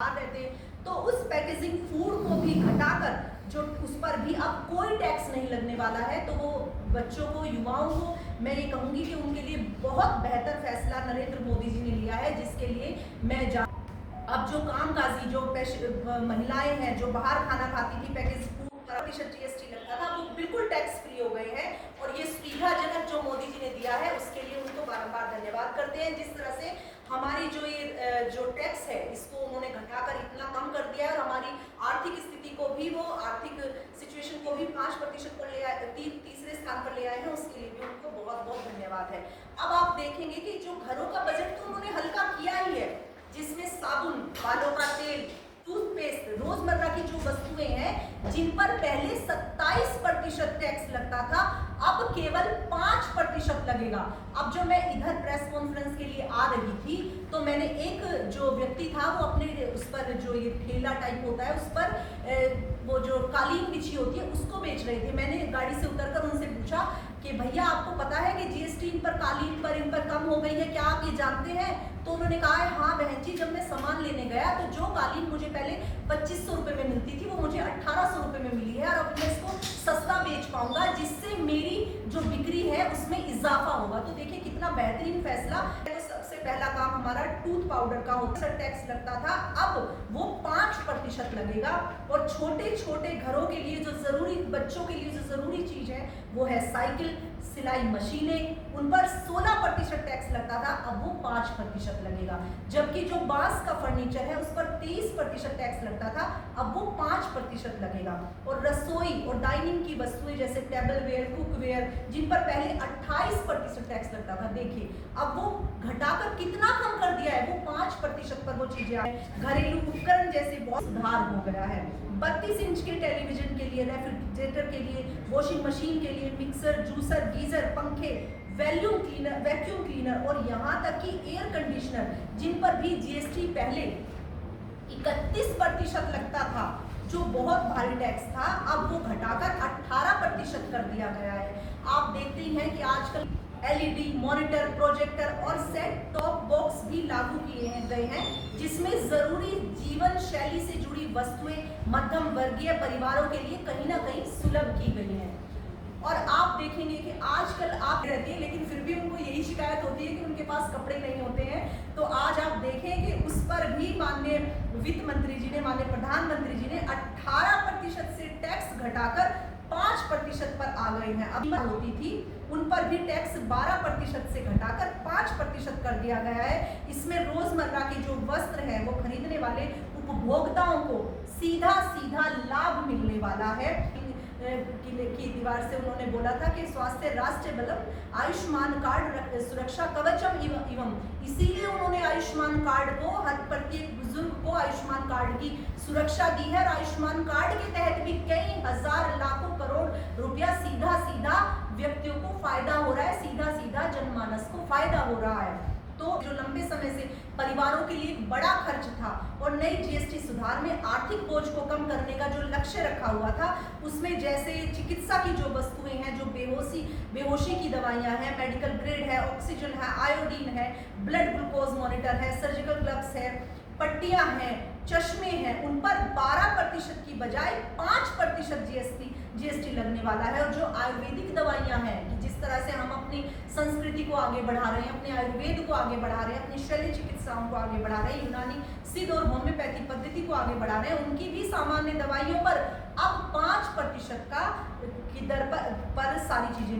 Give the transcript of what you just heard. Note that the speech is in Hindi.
रहते तो उस पैकेजिंग फूड को भी घटाकर जो उस पर भी अब कोई टैक्स नहीं लगने वाला है, तो वो बच्चों को, युवाओं को मैं ये कहूंगी कि उनके लिए बहुत बेहतर फैसला नरेंद्र मोदी जी ने लिया है, जिसके लिए मैं अब जो कामकाजी जो महिलाएं हैं जो बाहर खाना खाती थी, पैकेज फूड पर जीएसटी लगता था, वो बिल्कुल टैक्स फ्री हो गए हैं। और ये सुविधाजनक जो मोदी जी ने दिया है उसके लिए उनको बारंबार धन्यवाद करते हैं। जिस तरह से हमारी जो टैक्स है इसको उन्होंने घटाकर इतना कम कर दिया है और हमारी आर्थिक स्थिति को भी, वो आर्थिक सिचुएशन को भी 5% पर ले आए, तीसरे स्थान पर ले आए हैं, उसके लिए भी उनको बहुत बहुत धन्यवाद है। अब आप देखेंगे कि जो घरों का बजट तो उन्होंने हल्का किया ही है, जिसमें साबुन, बालों का तेल, टूथपेस्ट, रोजमर्रा की जो वस्तुएं हैं जिन पर पहले 27% टैक्स लगता था, अब केवल 5% लगेगा। अब जो मैं इधर प्रेस कॉन्फ्रेंस के लिए आ रही थी तो मैंने एक जो व्यक्ति था वो अपने उस पर जो ये ठेला टाइप होता है उस पर वो जो कालीन बिछी होती है उसको बेच रहे थे। मैंने गाड़ी से उतरकर उनसे पूछा कि भैया आपको पता है कि जीएसटी इन पर कम हो गई है, क्या आप ये जानते हैं? तो उन्होंने कहा है हाँ बहन जी, जब मैं सामान लेने गया तो जो कालीन मुझे पहले 2500 रुपए में मिलती थी वो मुझे 1800 रुपए में मिली है और अब मैं इसको सस्ता बेच पाऊंगा, जिससे मेरी जो बिक्री है उसमें इजाफा होगा। तो देखिए कितना बेहतरीन फैसला। तो सबसे पहला काम हमारा टूथ पाउडर का होता, टैक्स लगता था, अब वो 5% लगेगा। और छोटे छोटे घरों के लिए जो जरूरी, बच्चों के लिए जो जरूरी चीज है वो है साइकिल, सिलाई मशीनें, उन पर 16% टैक्स लगता था, अब वो 5% लगेगा। जबकि जो बांस का फर्नीचर है उस पर 23% टैक्स लगता था, अब वो 5% लगेगा। और रसोई और डाइनिंग की वस्तुएं जैसे टेबल वेयर, कुकवेयर, जिन पर पहले 28% टैक्स लगता था, देखिए अब वो घटाकर कितना कम कर दिया है, वो 5% पर वो चीजें आ गई। घरेलू उपकरण जैसे बहुत सुधार हो गया है। 32 इंच के टेलीविजन के लिए, रेफ्रिजरेटर के लिए, वॉशिंग मशीन के लिए, मिक्सर, जूसर, गीजर, पंखे, वैक्यूम क्लीनर और यहाँ तक कि एयर कंडीशनर, जिन पर भी जीएसटी पहले 31% लगता था, जो बहुत भारी टैक्स था, अब वो घटाकर 18% कर दिया गया है। आप देखते ही हैं कि आजकल एलईडी, मॉनिटर, प्रोजेक्टर और सेट टॉप बॉक्स भी लागू किए गए हैं, जिसमें जरूरी जीवन शैली से जुड़ी वस्तुएं मध्यम वर्गीय परिवारों के लिए कहीं ना कहीं सुलभ की गई हैं। और आप देखेंगे कि आजकल आप रहती है लेकिन फिर भी उनको यही शिकायत होती है कि उनके पास कपड़े नहीं होते हैं। तो आज आप देखें कि उस पर भी माननीय वित्त मंत्री जी ने, माननीय प्रधानमंत्री जी ने 18% से टैक्स घटाकर 5% पर आ गए हैं। अभी होती थी उन पर भी टैक्स 12% से घटाकर 5% कर दिया गया है। इसमें रोजमर्रा के जो वस्त्र है वो खरीदने वाले उपभोक्ताओं को सीधा सीधा लाभ मिलने वाला है। की दीवार से उन्होंने बोला था कि स्वास्थ्य राष्ट्रीय बलम, आयुष्मान कार्ड सुरक्षा कवचम इवम, इसीलिए उन्होंने आयुष्मान कार्ड को, हर प्रत्येक बुजुर्ग को आयुष्मान कार्ड की सुरक्षा दी है। और आयुष्मान कार्ड के तहत भी कई हजार लाखों करोड़ रुपया सीधा सीधा व्यक्तियों को फायदा हो रहा है, सीधा सीधा जनमानस को फायदा हो रहा है। तो जो लंबे समय से परिवारों के लिए बड़ा खर्च था और नई जीएसटी सुधार में आर्थिक बोझ को कम करने का जो लक्ष्य रखा हुआ था, उसमें जैसे चिकित्सा की जो वस्तुएं हैं, जो बेहोशी की दवाइयां हैं, मेडिकल ग्रेड है, ऑक्सीजन है, आयोडीन है, ब्लड ग्लूकोज मॉनिटर है, सर्जिकल ग्लव्स है, पट्टियां हैं, चश्मे हैं, उन पर 12% की बजाय 5% जीएसटी लगने वाला है। और जो आयुर्वेदिक दवाइयां हैं, कि जिस तरह से हम अपनी संस्कृति को आगे बढ़ा रहे हैं, अपने आयुर्वेद को आगे बढ़ा रहे हैं, अपनी शल्य चिकित्साओं को आगे बढ़ा रहे हैं, यूनानी सिद्ध और होम्योपैथी पद्धति को आगे बढ़ा रहे हैं, उनकी भी सामान्य दवाइयों पर अब 5% की दर पर सारी चीजें